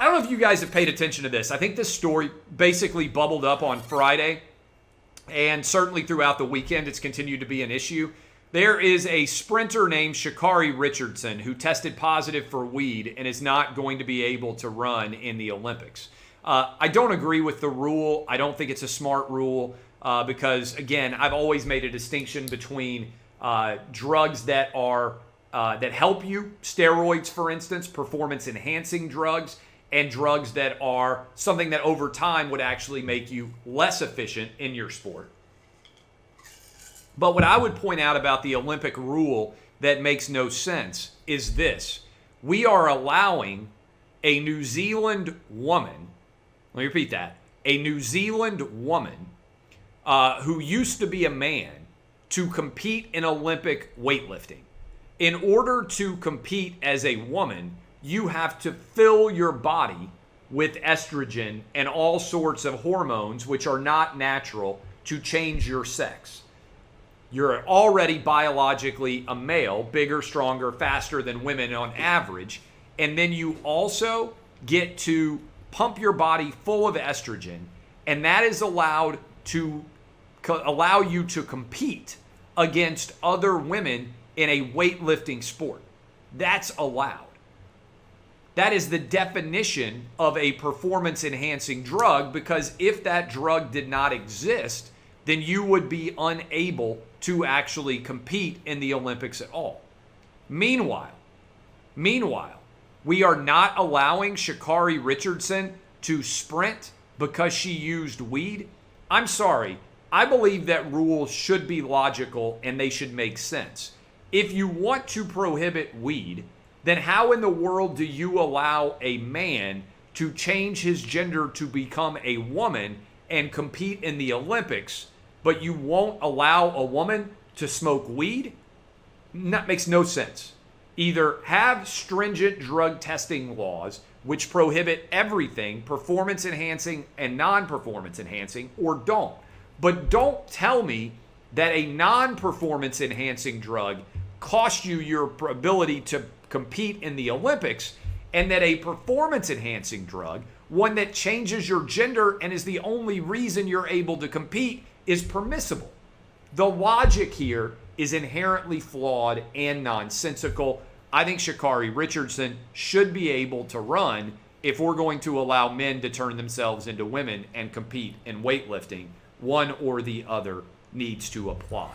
don't know if you guys have paid attention to this. I think this story basically bubbled up on Friday, and certainly throughout the weekend it's continued to be an issue. There is a sprinter named Sha'Carri Richardson who tested positive for weed and is not going to be able to run in the Olympics. I don't agree with the rule. I don't think it's a smart rule because, again, I've always made a distinction between drugs that are that help you, steroids, for instance, performance-enhancing drugs, and drugs that are something that over time would actually make you less efficient in your sport. But what I would point out about the Olympic rule that makes no sense is this. We are allowing a New Zealand woman, let me repeat that, a New Zealand woman who used to be a man to compete in Olympic weightlifting. In order to compete as a woman, you have to fill your body with estrogen and all sorts of hormones which are not natural to change your sex. You're already biologically a male, bigger, stronger, faster than women on average, and then you also get to pump your body full of estrogen, and that is allowed to allow you to compete against other women in a weightlifting sport. That's allowed. That is the definition of a performance-enhancing drug, because if that drug did not exist, then you would be unable to actually compete in the Olympics at all. Meanwhile, we are not allowing Sha'Carri Richardson to sprint because she used weed. I'm sorry. I believe that rules should be logical and they should make sense. If you want to prohibit weed, then how in the world do you allow a man to change his gender to become a woman and compete in the Olympics, but you won't allow a woman to smoke weed? That makes no sense. Either have stringent drug testing laws which prohibit everything, performance enhancing and non-performance enhancing, or don't. But don't tell me that a non-performance enhancing drug costs you your ability to compete in the Olympics, and that a performance enhancing drug, one that changes your gender and is the only reason you're able to compete, is permissible. The logic here is inherently flawed and nonsensical. I think Sha'Carri Richardson should be able to run if we're going to allow men to turn themselves into women and compete in weightlifting. One or the other needs to apply.